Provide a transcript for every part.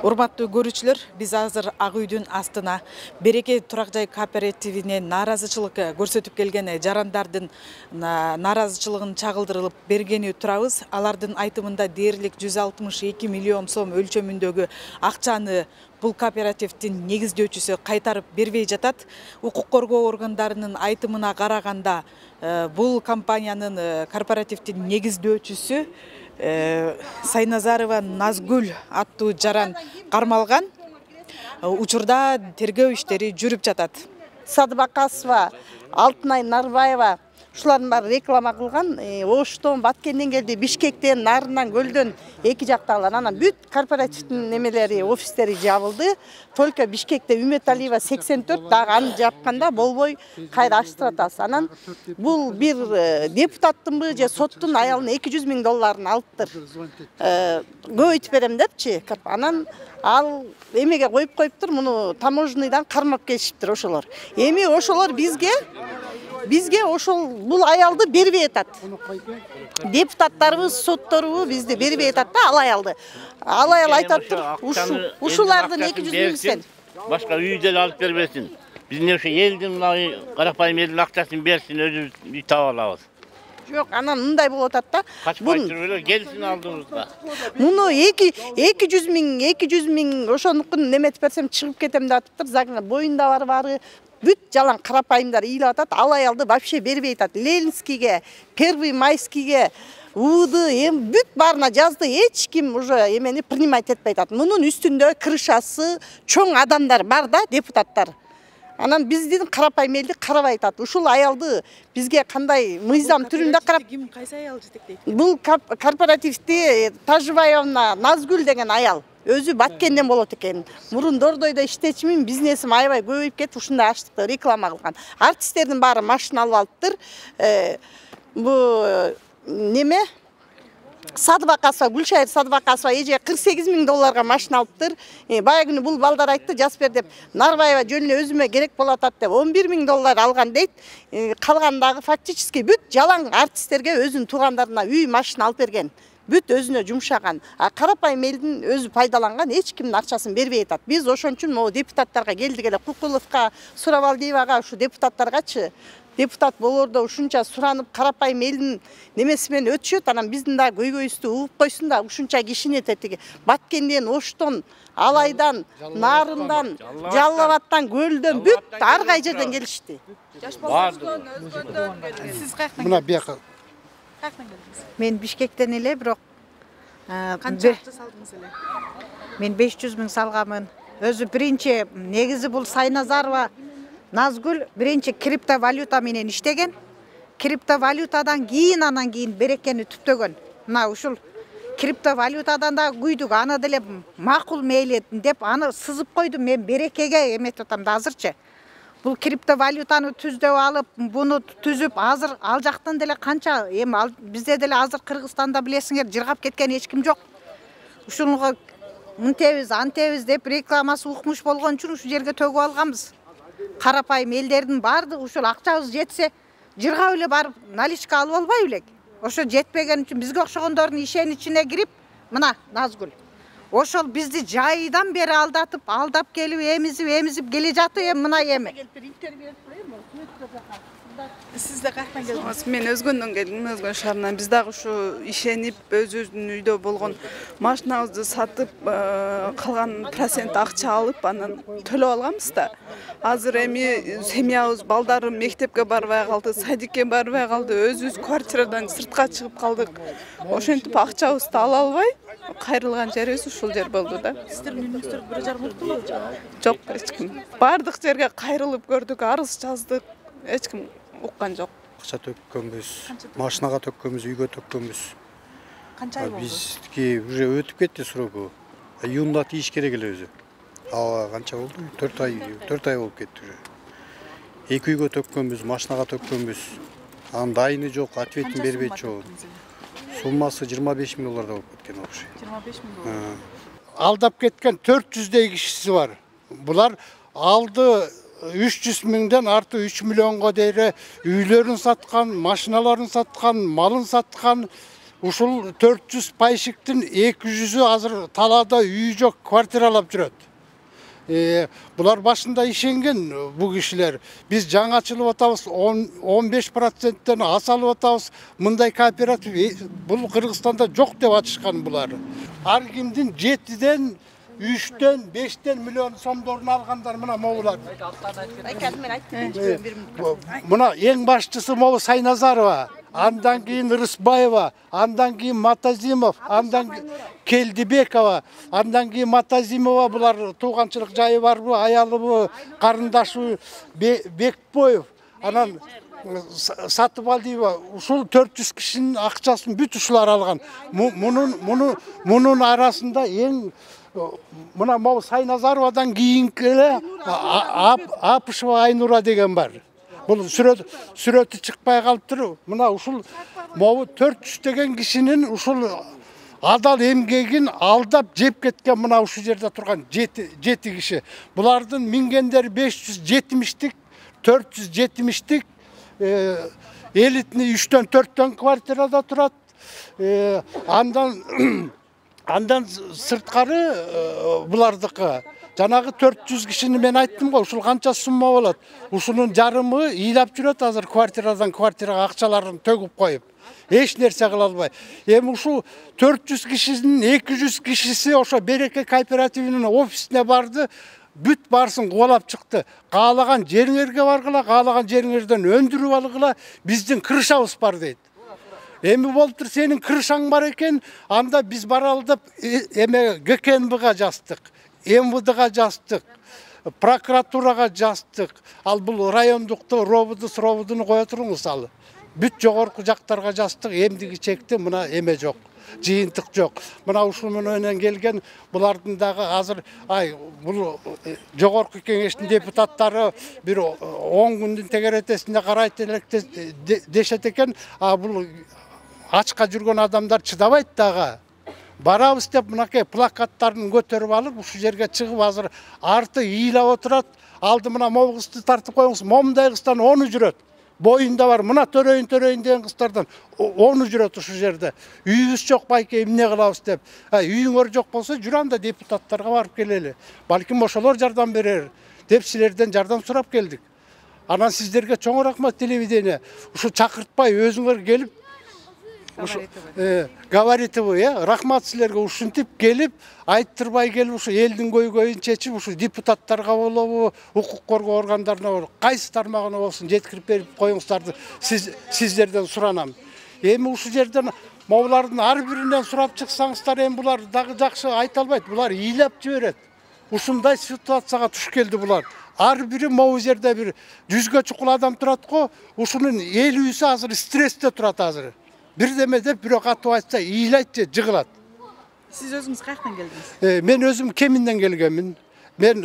Урматтуу көрүүчүлөр, биз азыр Ак үйдүн астына Береке турак жай кооперативине нааразычылык көрсөтүп келген жарандардын нааразычылыгын чагылдырылып бергени турабыз. Алардын айтымында дээрлик 162 миллион сом өлчөмүндөгү акчаны бул кооперативдин негиздөөчүсү кайтарып бербей жатат. Укук коргоо органдарынын айтымына караганда, бул компаниянын корпоративдин негиздөөчүсү Сайназарова Назгүл аттуу жаран кармалган. Учурда тергөө иштери жүрүп жатат. Садыбакасова, Алтынай Нарбаева ушулардын баары реклама кылган. Оштон, Баткенден келди, Бишкектен, Нарынан, Көлдөн эки жактагылар. Анан бүт корпоративдин немелери, офистери жабылды. Только Бишкекте Үмөталиева 84, дагы аны жапканда болбой кайра ачтырып атабыз. Анан бул бир депутаттынбы же соттун аялынын $200 000 алыптыр. Көбөйтүп берем депчи. Анан ал эмеге коюп коюптур, муну таможенныйдан кармап келишиптир ошолор. Эми ошолор бизге ошол бул аялды бербей атат. Депутаттарыбыз, сотторубуз бизди бербей атат да ал аялды. Ал аял айтаптыр, ушулардын 200 000 сен. Башка үйдөн алып бербесин. Биз эмне ошо элдин карапайым элдин акчасын берсин, өзүбүз үй таап алабыз. Жок, анан мындай болуп атат да. Качпай туруп эле келсин алдыбызда. Муну 200 000 ошонукун неметип берсем чыгып кетем деп атыптыр. Загына боюнда бары бүт жалаң карапайымдар ыйлап атат. Ал аялды вообще бербей атат. Ленинскийге, Первый Майскийге, Уды, бүт барына жазды. Эч ким уже эмени принимать этпей атат. Мунун үстүндө крышасы чоң адамдар бар да, депутаттар. Анан биздин карапайым элди карабай атат. Ушул аялды бизге кандай мыйзам түрүндө карап, ким кайсы аял жетектейт? Бул корпоративди Тажыбаевна Назгүл деген аял. Өзү Баткенден болот экен. Мурун Дордойдо иштечимин, бизнесим аябай көбөйүп кетип, ушундай аштыкты реклама кылган. Артисттердин баары машина алып алыптыр. Бу неме? Садыбакасова, Гүлшайыр Садыбакасова эже $48 000 машина алыптыр. Бая күнү бул балдар айтты, жас бер деп. Нарбаева жөнүнө өзүмө керек болот атат деп $11 000 алган дейт. Калгандагы фактически бүт жалаң артисттерге өзүнүн туугандарына үй, машина алып берген. Бүт өзүнө жумшаган. Карапайым элдин өзү пайдаланган, эч кимдин акчасын бербей атат. Биз ошон үчүн могу депутаттарга келдик эле, Кукуловго, Суравалдиевага, ушу депутаттаргачы. Депутат болордо ушунча суранып, карапайым элдин немеси менен өтүшөт. Анан биздин да көйгөйүбүздү угуп койсун да, ушунча кишини этетиги. Баткенден, Оштон, Алайдан, Нарындан, Жалал-Абадтан, Көлдөн бүт ар кай жерден келишти. Жаш балдардан, өзгөндөн келдиңиз. Сиз каяктан? Мына бияка. Каяктан келдиңиз? Мен Бишкектен эле, бирок Канча акча салдыңыз эле? Мен 500 000 салганмын. Өзү биринчи негизи бул Сайназарова Назгүл биринчи криптовалюта менен иштеген. Криптовалютадан кийин анан кийин Берекени түптөгөн. Мына ушул криптовалютадан да күйдүк, аны деле макул мейли деп аны сызып койдум. Мен Берекеге эметип атам да азырчы. Бул криптовалютаны түздөп алып, буну түзүп, азыр ал жактан деле канча, бизде деле азыр Кыргызстанда билесиңер, жыргап кеткен эч ким жок. Ушунга мынтебиз, антебиз деп рекламасы укмуш болгон үчүн ушу жерге төгүп алганбыз. Карапайым элдердин баардыгы ушул акчабыз жетсе, жыргап эле барып наличка алып албай белек. Ошо жетпеген үчүн бизге окшогондордун ишеничине кирип, мына Назгүл ошол бизди жайдан бери алдап келип, эмизип келе жатты, мына эми. Сиз да каяктан келдиңиз? Мен Өзгөндөн келдим, Өзгөн шаарынан. Биз дагы ушу ишенип, өзүбүздүн үйдө болгон машинабызды сатып, калган процент акча алып, анан төлөп алганбыз да. Азыр эми семьябыз, балдарым мектепке барбай калды, садикке барбай калды, өзүбүз квартирадан сыртка чыгып калдык. Ошентип акчабызды ала албай, кайрылган жерибиз ушул жер болду да. Сиздердин үйүңүздөр 1,5 уктубу? Жок, эч ким. Бардык жерге кайрылып көрдүк, арыз жаздык. Эч ким уккан жок. Акча төккөнбүз, машинага төккөнбүз, үйгө төккөнбүз. Канча ай болду? Бизге уже өтүп кетти сроку. Июнда тийиш керек эле өзү. Канча болду? 4 ай болуп кетти уже. Эки үйгө төккөнбүз, машинага төккөнбүз. Анын дайыны жок, ответин бербейт жок. Суммасы $25 000 болуп кеткен окшой. 25 000 Алдап кеткен 400 кишиси бар. Булар алды 300 000'den artı 3 milyonga дейре үйлөрүн саткан, машиналарын саткан, малын саткан. ушул 400 пайшиктин 200'ü азыр талаада үйү жок, квартиралап жүрөт. Булар башында ишенген бу кишилер. Биз жаңачылып атабыз, 15%-тен асалып атабыз. Мындай кооператив бул Кыргызстанда жок деп ачышкан булар. Ар кимдин 7-ден 3-тен 5-тен миллион сомдорун алгандар мына могулар. Мына эң башчысы могу Сайназарова, андан кийин Рысбаева, андан кийин Матазимов, андан Келдибекова, андан кийин Матазимова, булар тууганчылык жайы барбы, аялыбы, карындашыбы Бекбоев, анан Сатыбалдиева, ушул 400 кишинин акчасын бүт ушулар алган. Мунун арасында эң мына могу Сайназаровадан кийинки эле Апышева Айнура деген бар. Бул сүрөтү чыкпай калыптыр. Мына ушул могу 400 деген кишинин ушул адал эмгегин алдап жеп кеткен мына ушул жерде турган 7 киши. Булардын мингендери 570-тик, 470-тик, элитни 3-төн 4-төн квартирада турат. Андан сырткары булардыкы жанагы 400 кишини мен айттым го, ушул канча сумма болот. Ушунун жарымы ыйлап жүрөт азыр квартирадан квартирага акчаларын төгүп коюп. Эч нерсе кыла албай. Эми ушул 400 кишинин 200 кишиси ошо Береке кооперативинин офисине барды, бүт барсын кубалап чыкты. Каалаган жериңерге баргыла, каалаган жериңерден өндүрүп алгыла, биздин кырышабыз бар дейт. Эми болуптур сенин кырышаң бар экен, анда биз баралы деп эме ГКНБга жаздык, МВДга жаздык, прокуратурага жаздык. Ал бул райондукту робудуну кое туруңуз ал. Бүт жогорку жактарга жаздык, эмдиги чекти мына эме жок. Жыйынтык жок. Мына ушул менен келген булардын дагы азыр бул жогорку кеңештин депутаттары бир 10 күндүн тегеретесинде карайт элек дешет экен. Бул ачка жүргөн адамдар чыдабайт дагы. Барабыз деп мынакей плакаттарын көтөрүп алып, ушул жерге чыгып азыр арты ыйлап отурат. Алды мына могу кызды тартып коюңуз. Момундай кыздан 10 жүрөт. Боюнда бар, мына төрөйүн деген кыздардан 10 жүрөт ушул жерде. Үйүбүз жок байке, эмне кылабыз деп. Үйүңөр жок болсо жүр анда депутаттарга барып келели. Балким ошолор жардам берер деп силерден жардам сурап келдик. Анан сиздерге чоң рахмат телевидение. Ушу чакыртпай өзүңөр келип Говоритовый, рахмат силерге ушинтип келип, айттырбай келип ушу элдин көйгөйүн чечип, ушу депутаттарга болобу, укук коргоо органдарына болобу, кайсы тармагына болсун жеткирип берип коюңуздарды сиздерден суранам. Эми ушул жерден могулардын ар биринен сурап чыксаңыздар, эми булар дагы жакшы айта албайт, булар ыйлап жиберет. Ушундай ситуацияга туш келди булар. Ар бири могу жерде бир 100ге чукул адам турат го, ушунун 50-сі азыр стрессте турат азыр. Бирдеме деп бирок атып айтса ыйлайт же жыгылат. Сиз өзүңүз каяктан келдиңиз? Мен өзүм Кеминден келгенмин. Мен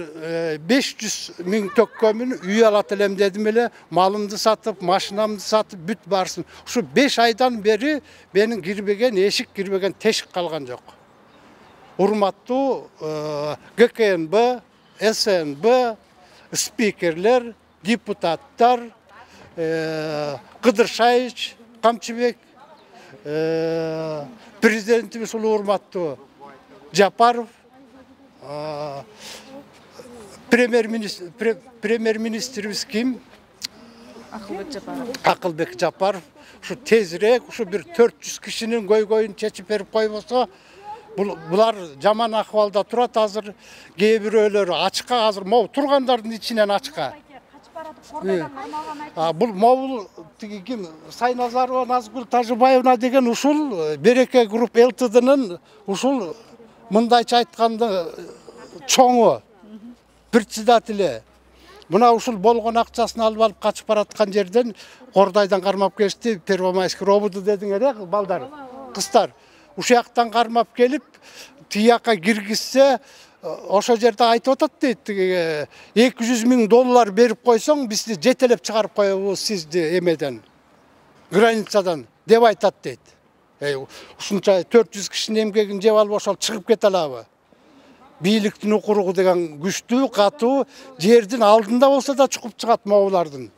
500 000 төккөнмүн, үй алат элем дедим эле, малымды сатып, машинамды сатып, бүт барсын. Ушу 5 айдан бери менин кирбеген эшик, кирбеген тешик калган жок. Урматтуу ГКНБ, СНБ, спикерлер, депутаттар, Кыдыршайыч, Камчыбек, президентибиз урматтуу Жапаров, премьер-министрибиз ким? Акылбек Жапаров. Ушу тезирээк ушу бир 400 кишинин көйгөйүн чечип берип койбосо, булар жаман акыбалда турат азыр. Кээ бирөөлөрү ачка, азыр могу тургандардын ичинен ачка. Бул могул тиги ким Сайназарова Назгүл Тажыбаевна деген ушул Береке групп ЛТДнын ушул мындайча айтканда чоңу председателі. Мына ушул болгон акчасын алып качып бараткан жерден Кордайдан кармап келишти, Первомайский робуду дедиңер балдар, кыздар. Ушул жактан кармап келип, тияка киргизсе, ошо жерде айтып атат дейт, $200 000 берип койсоң, бизди жетелеп чыгарып коебуз сизди эмеден, границадан деп айтат дейт. Ушунча 400 кишинин эмгегин жеп алып ошол чыгып кете алабы? Бийликтин укуругу деген күчтүү, катуу, жердин алдында болсо да чукуп чыгат могулардын.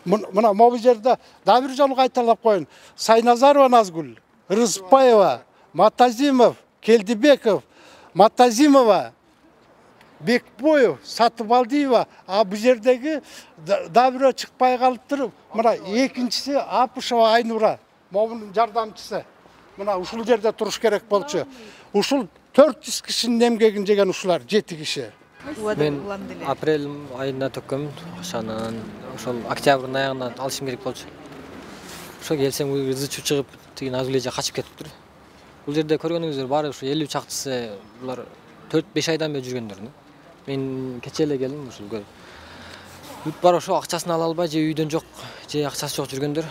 Мына могу жерде да бир жолу кайталап коюн. Сайназарова Назгүл Рызыкбаева, Матазимов, Келдибеков, Матазимова, Бекбоев, Сатыбалдиева, бұл жердегі да бирөө чыкпай калып туруп, мына экинчиси Апышева Айнура, момунун жардамчысы. Мына ушул жерде туруш керек болчу. Ушул 400 кишинин эмгегин жеген ушулар 7 киши. Мен апрель айында төккөм, ошонан ошол октябрдын аягында алышым керек болчу. Ошо келсем ызычып чыгып, тиги Назгүлеже качып кетиптир. Бул жерде көргөнүңүздөр баары ушу 50 чактысы булар 4-5 айдан бери жүргөндөр. Мен кече эле келдим ушул көрүп. Бүт бар ошо акчасын ала албай, же үйдөн жок, же акчасы жок жүргөндөр.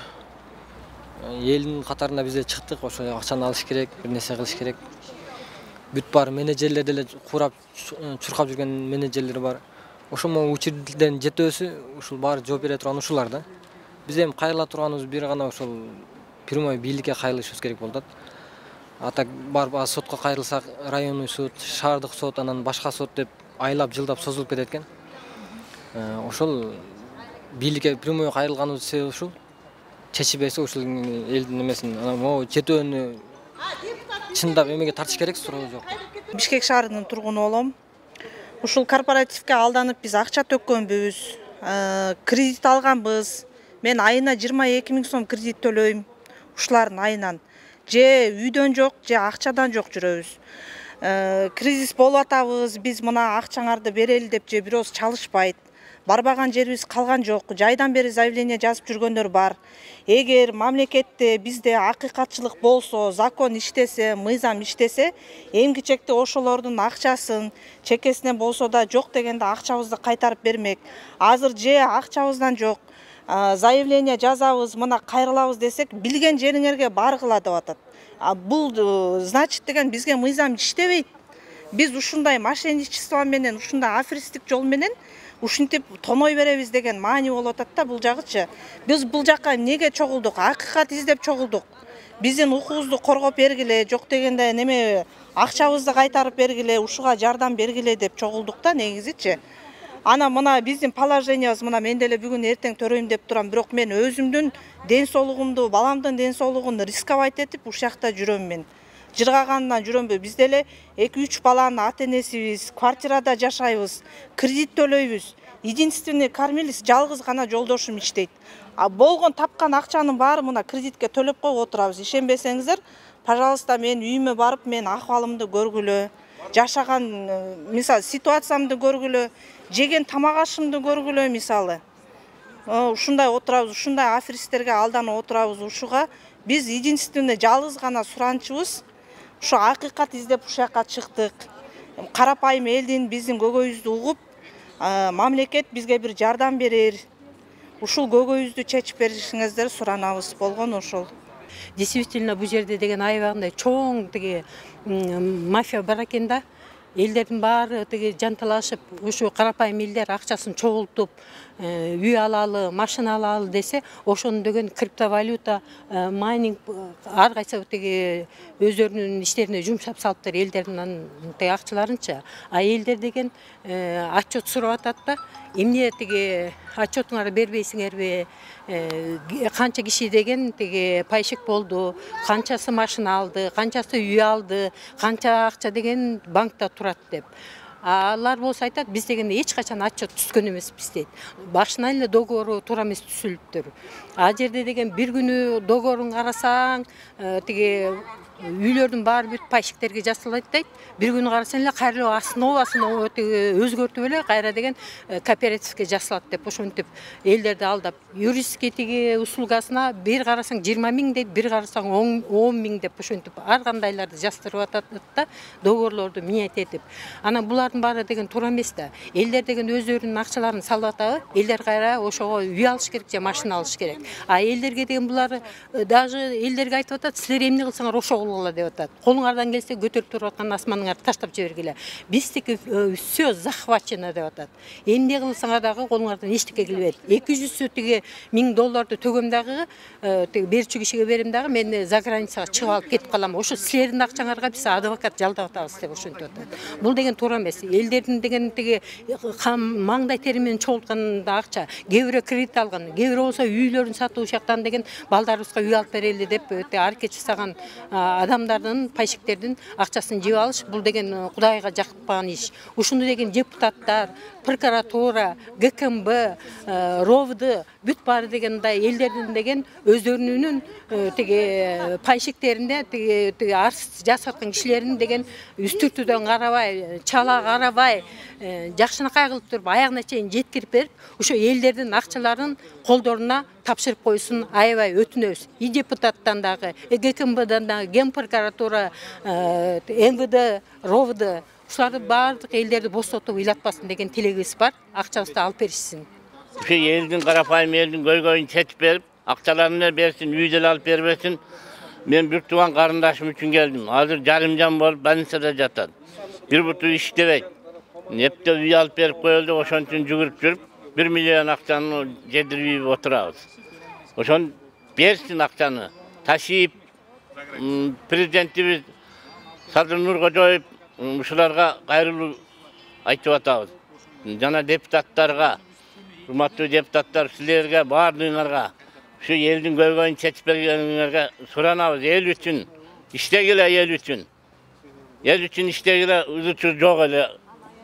Элдин катарында бизде чыктык, ошо акчаны алыш керек, бир нерсе кылыш керек. Бүт бар менеджерлер деле курап, чуркап жүргөн менеджерлер бар. Ошомо учредителдердин жетөөсү ушул баары жооп бере турган ушулар да. Биз эми кайрыла турганыбыз бир гана ошол прямой бийликке кайрылышыбыз керек болот. А так барып сотко кайрылсак, районный суд, шаардык сот, анан башка сот деп айлап, жылдап созулуп кетет экен. Ошол бийликке прямой кайрылганыбыз себеби ушул. Чечибесе ушул элдин эмесин, анан могу жетөөнү чындап эмеге тартыш керек, суроо жок. Бишкек шаарынын тургуну болом. Ушул корпоративге алданып биз акча төккөнбүз, кредит алганбыз. Мен айына 22 000 сом кредит төлөйм. Ушулардын айынан. Же үйдөн жок, же акчадан жок жүрөбүз. Кризис болуп атабыз, биз мына акчаңарды берели деп же бирөөс чалышпайт. Барбаган жерибиз калган жок. Жайдан бери заявление жазып жүргөндөр бар. Эгер мамлекетте бизде акыйкатчылык болсо, закон иштесе, мыйзам иштесе, эмки чекте ошолордун акчасын чекесинен болсо да жок дегенде акчабызды кайтарып бермек. Азыр же акчабыздан жок. Заявление жазабыз, мына кайрылабыз десек, билген жериңерге баргыла деп атат. Бул значит деген бизге мыйзам иштебейт. Биз ушундай мошенничество менен, ушундай аферистик жол менен ушинтип тоной беребиз деген маани болуп атат да бул жагычы. Биз бул жакка эмнеге чогулдук? Акыйкат издеп чогулдук. Биздин укугубузду коргоп бергиле, жок дегенде неме акчабызды кайтарып бергиле, ушуга жардам бергиле деп чогулдук да негизичи. Ана мына биздин положениябыз мына мен деле бүгүн эртең төрөйм деп турам, бирок мен өзүмдүн ден соолугумду, баламдын ден соолугун рисковать этип ушул жакта жүрөм мен. Жыргагандан жүрөмбү. Биз деле 2-3 баланын ата-энесибиз, квартирада жашайбыз, кредит төлөйбүз. Единственный кормилец жалгыз гана жолдошум иштейт. Болгон тапкан акчанын баары мына кредитке төлөп коюп отурабыз. Ишенбесеңиздер, пожалуйста, мен үйүмө барып, мен акыбалымды көргүлө, жашаган мисалы ситуациямды көргүлө, жеген тамак ашымды көргүлө мисалы. Ушундай отурабыз, ушундай аферисттерге алданып отурабыз. Ушуга биз единственный жалгыз гана суранчыбыз ушу акыйкат издеп ушул жака чыктык. Карапайым элдин биздин көгөйүбүздү угуп, мамлекет бизге бир жардам берер. Ушул көгөйүбүздү чечип беришиңиздерди суранабыз. Болгон ошол. Действительно бул жерде деген аябагандай чоң тиги мафия бар экен да. Элдердин баары тиги жанталашып, ушу карапайым элдер акчасын чогултуп, үй алалы, машина алалы десе, ошону деген криптовалюта, майнинг ар кайсы тиги өздөрүнүн иштерине жумшап салыптыр элдердин тиги акчаларынча. А элдер деген отчет сурап атат да, эмне тиги отчетуңарды бербейсиңерби? Канча киши деген тиги пайшык болду, канчасы машина алды, канчасы үй алды, канча акча деген банкта турат деп. Алар болсо айтат, биз дегенде эч качан отчет түскөн эмеспиз дейт. Башынан эле договору туура эмес түзүлүптүр. А жерде деген бир күнү договорун карасаң, тиги үйлөрдүн баары бүт пайшиктерге жасалат дейт. Бир күнү карасаң эле кайра основасын өзгөртүп эле кайра деген кооперативге жасалат деп ошентип элдерди алдап, юристке тиги услугасына бир карасаң 20 000 дейт, бир карасаң 10 000 деп ошентип ар кандайларды жаздырып атат да, договорлорду менять этип. Анан булардын баары деген туура эмес да. Элдер деген өздөрүнүн акчаларын салып атабы, элдер кайра ошого үй алыш керек же машина алыш керек. А элдерге деген булар даже элдерге айтып атат, силер эмне кылсаңар ошо алгыла деп атат. Колуңардан келсе көтөрүп туруп аткан асманыңарды таштап жибергиле. Биздики все захвачено деп атат. Эмне кылсаңар дагы колуңардан эчтеке келбейт. 200 тиги $1000 төгөм дагы тиги берүүчү кишиге берем дагы мен за границага чыгып алып кетип калам. Ошо силердин акчаңарга биз адвокат жалдап атабыз деп ошентип атат. Бул деген туура эмес. Элдердин деген тиги маңдай тери менен чогултканда акча, кээ бирөө кредит алган, кээ бирөө болсо үйлөрүн сатып ушактан деген балдарыбызга үй алып берели деп өтө аракет жасаган адамдардын, пайшиктердин акчасын жеп алыш бул деген Кудайга жакпаган иш. Ушуну деген депутаттар, прокуратура, ГКМБ, РОВД бүт баары дегендай элдердин деген өздөрүнүн тиги пайшиктеринде тиги арыз жасаткан кишилерин деген үстүртүдөн карабай, чала карабай, жакшынакай кылып туруп аягына чейин жеткирип берип, ошо элдердин акчаларын колдоруна тапшырып койсун, аябай өтүнөбүз. И депутаттан дагы, ГКМБдан дагы, Ген прокуратура, МВД, РОВД ушуларды баардык элдерди босотуп ыйлатпасын деген тилегибиз бар. Акчабызды алып беришсин. Ушу элдин карапайым элдин көйгөйүн чечип берип, акчаларын берсин, үйдө алып бербесин. Мен бир тууган карындашым үчүн келдим. Азыр жарым жан болуп больницада жатат. Бир буту иштебейт. Непте үй алып берип коелду, ошон үчүн жүгүрүп жүрүп 1 миллион акчаны жедирип отурабыз. Ошон берсин акчаны. Ташип президентибиз Садыр Нуркожоев ушуларга кайрылуу айтып атабыз. Жана депутаттарга, урматтуу депутаттар, силерге баардыгыңарга ушу элдин көйгөйүн чечип бергениңерге суранабыз. Эл үчүн иштегиле, эл үчүн. Эл үчүн иштегиле, ызычы жок эле.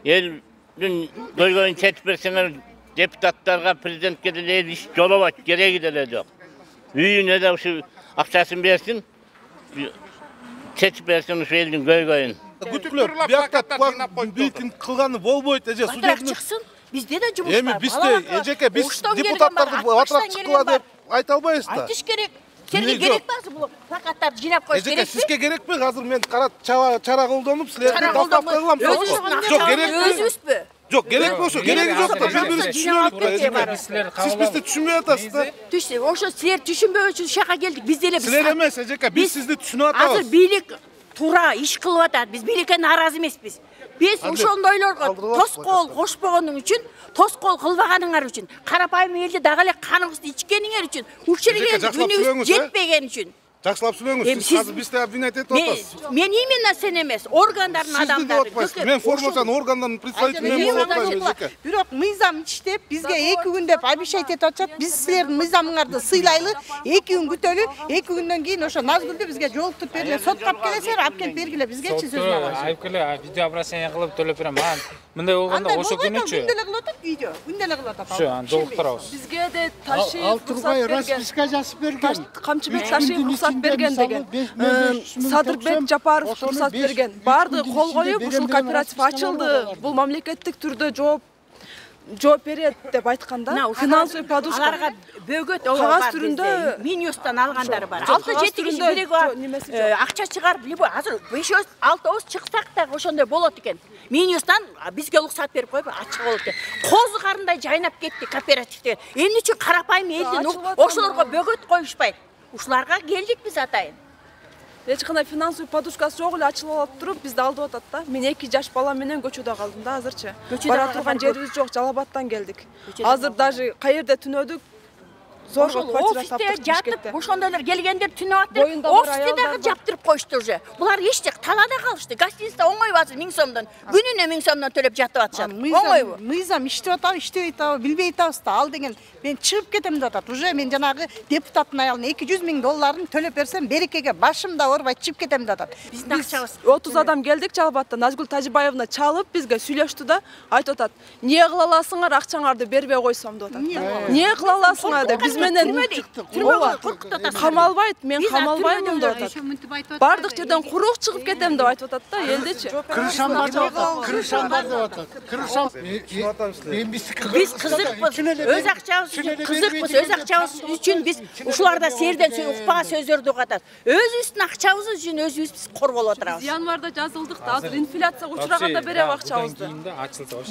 Элдин көйгөйүн чечип берсеңер, депутаттарга, президентке деле эл иш жолобойт, кереги деле жок. Үйүнө да ушу акчасын берсин, чечип берсин ушу элдин көйгөйүн. Күтүклөр биякта митинг кылганы болбойт, эже судебный чыксын. Бизде да жумуш бар. Эми бизде эжеке биз депутаттарды атырак чыккыла деп айта албайбыз да. Айтыш керек. Силерге керек бар бул плакаттарды жинап коюш керек. Эжеке сизге керекпи? Азыр мен чара колдонуп силерди дастап кылам. Жок, керекпи? Өзүбүзбү? Жок, керекпи ошо? Кереги жок да. Бири-бирибизди түшүнөлүк да. Сиз бизди түшүнбөй атасыз да. Ошо силер түшүнбөө үчүн шака келдик. Биз деле силер эмес, эжеке, биз сизди түшүнүп атабыз. Азыр бийлик туура иш кылып атат. Биз бийликке нааразы эмеспиз. Биз ошондойлорго тоскоол кошпогонуң үчүн, тоскоол кылбаганыңар үчүн, карапайым элди дагы эле каныңызды ичкениңер үчүн, ушул жерге үнүңүз жетпеген үчүн. Жакшылап сүйлөңүз. Сиз азыр бизди обвинять этип атасыз. Мен именно сен эмес, органдардын адамдары. Мен формалдан органдардын представитель мен болуп атпайм эжеке. Бирок мыйзам иштеп, бизге 2 күн деп обещать этип атышат. Биз силердин мыйзамыңарды сыйлайлы, 2 күн күтөлү, 2 күндөн кийин ошо Назгүлдү бизге жолуктуруп бергиле, сотко алып келесиңер, алып келип бергиле бизгечи сөзүн алабыз. Алып келе, видео обращение кылып төлөп берем. Мындай болгондо ошо күнүчү. Күндөлүк кылып атат видео, күндөлүк кылып атат. Ошо, аны жолуктурабыз. Бизге де ташип Алтурбай расписка жазып берген. Камчыбек ташип уруксат берген деген. Садырбек Жапаров уруксат берген. Барды кол коюп, ушул кооператив ачылды. Бул мамлекеттик түрдө жооп берет деп айтканда, финансовый подушка аларга бөгөт кагаз түрүндө Минюстан алгандары бар. 6-7 киши бириге акча чыгарып, любой азыр 5-6 чыксак да ошондой болот экен. Минюстан бизге уруксат берип коюп ачык болот экен. Козу карындай жайнап кетти кооперативте. Эмне үчүн карапайым элдин ошолорго бөгөт коюшпайт? Ушуларга келдик биз атайын. Эч кандай финансовый подушкасы жок эле ачылып алып туруп бизди алдып атат да. Мен 2 жаш балам менен көчөдө калдым да азырчы. Бара турган жерибиз жок, Жалалбаттан келдик. Азыр даже каерде түнөдүк. Зорго квартира таптык жатып, ошондойлор келгендер түнөп атып, офисте дагы жаптырып коюшту уже. Булар эчтек талада калышты. Гостиница оңой базы 1000 сомдон, күнүнө 1000 сомдон төлөп жатып атышат. Оңойбу? Мыйзам иштеп атабы, иштебей атабы, билбей атабыз да. Ал деген мен чыгып кетем деп атат. Уже мен жанагы депутаттын аялына $200,000 төлөп берсем, берекеге башым да оорубай чыгып кетем деп атат. Биздин акчабыз 30 адам келдик Жалалбатта. Назгүл Тажибаевна чалып бизге сүйлөштү да, айтып атат. Эмне кыла аласыңар, акчаңарды бербей койсом деп атат. Эмне кыла аласыңар деп биз менен камалбайт, мен камалбаймын деп атат. Бардык жерден курук чыгып кетем деп айтып атат да, элдичи. Крышамдар деп атат. Крышам. Биз кызыкпыз, өз акчабыз үчүн кызыкпыз, өз акчабыз үчүн биз ушуларда серден укпаган сөздөрдү угатат. Өзүбүздүн акчабыз үчүн өзүбүз корголуп отурабыз. Январда жазылдык да, азыр инфляцияга учураганда берем акчабызды.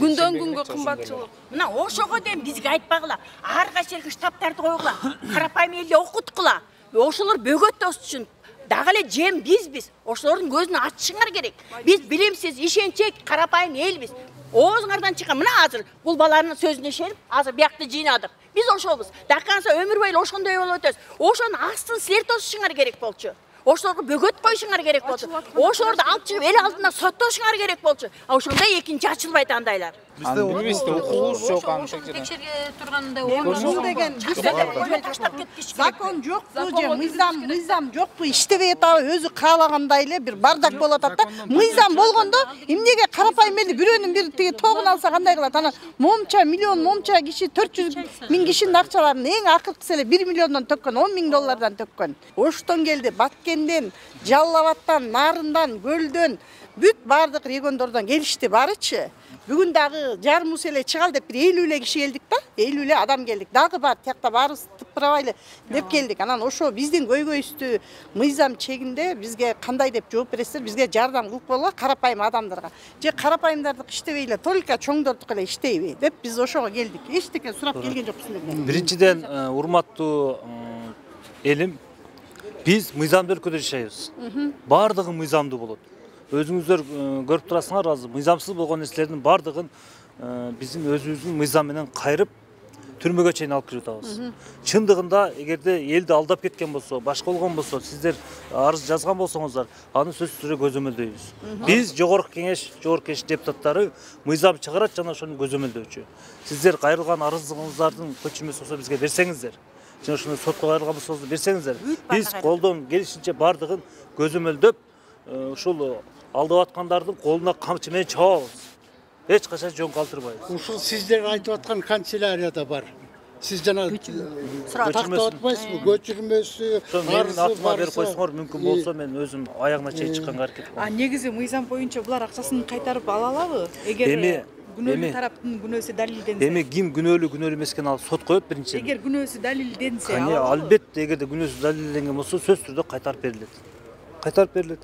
Күндөн күнгө кымбатчылык. Мына ошого дейм бизге айтпагыла, ар кайсы жерге штабтарды койгула. Карапайым элди окуткула. Ошолор бөгөт үчүн дагы эле жем бизбиз. Ошолордун көзүн ачышыңар керек. Биз билимсиз, ишенчек, карапайым элбиз. Оозуңардан чыккан мына азыр бул баланын сөзүнө ишенип, азыр биякты жыйнадык. Биз ошолбуз. Даканса өмүр бою ошондой болуп өтөбүз. Ошонун астын силер тосушуңар керек болчу. Ошолорго бөгөт коюшуңар керек болчу. Ошолорду алып чыгып эл алдында соттошуңар керек болчу. Ошондой экинчи ачылбайт андайлар. Бизде окугубуз жок аны текшерге турганда ошол деген закон жокпу же мыйзам жокпу, иштебей атабы өзү каалагандай эле бир бардак болуп атат да. Мыйзам болгондо эмнеге карапайым элди бирөөнүн бири тиги тогун алса кандай кылат? Анан момча, миллион момча киши 400 миң кишинин акчаларын эң акыркысы эле 1 миллиондон төккөн, 10 миң доллардан төккөн. Оштон келди, Баткенден, Жалал Абадтан, Нарындан, Көлдөн, бүт бардык региондордон келишти барычы. Бүгүн дагы жарым ус эле чыгал деп бир 50 эле киши келдик да, 50 эле адам келдик. Дагы бар, тиякта баарыбыз тыпырабай эле деп келдик. Анан ошо биздин көйгөйүстү мыйзам чегинде бизге кандай деп жооп бересиздер? Бизге жардам кылып койгула карапайым адамдарга. Же карапайымдарды иштебей эле, только чоңдордук эле иштейби деп биз ошого келдик. Эчтеке сурап келген жокпуз силерден. Биринчиден, урматтуу элим, биз мыйзамдуу өлкөдө жашайбыз. Бардыгы мыйзамдуу болот. Өзүңүздөр көрүп турасыңар, азыр мыйзамсыз болгон нерселердин бардыгын биздин өзүбүздүн мыйзам менен кайрып түрмөгө чейин алып кирип атабыз. Чындыгында эгерде элди алдап кеткен болсо, башка болгон болсо, сиздер арыз жазган болсоңуздар, аны сөзсүз түрдө көзөмөлдөйбүз. Биз жогорку кеңеш депутаттары мыйзам чыгарат жана ошону көзөмөлдөчү. Сиздер кайрылган арызыңыздардын көчүрмөсүн болсо бизге берсеңиздер, жана ошону сотко кайрылган болсо берсеңиздер, биз колдон келишинче бардыгын көзөмөлдөп, ушул алдап аткандардын колуна камчы менен чабабыз. Эч качан жөн калтырбайбыз. Ушул сиздер айтып аткан канцелярияда бар. Сиз жана тактап атпайсызбы? Көчүрмөсү, менин атыма берип койсоңор, мүмкүн болсо мен өзүм аягына чейин чыкканга аракет кылам. Негизи мыйзам боюнча булар акчасын кайтарып ала алабы? Эгер күнөөлүү тараптын күнөөсү далилденсе. Эми ким күнөөлүү эмес экенин алып сот коет биринчиден. Эгер күнөөсү далилденсе, албетте эгерде күнөөсү далилденген болсо сөзсүз түрдө кайтарып берилет.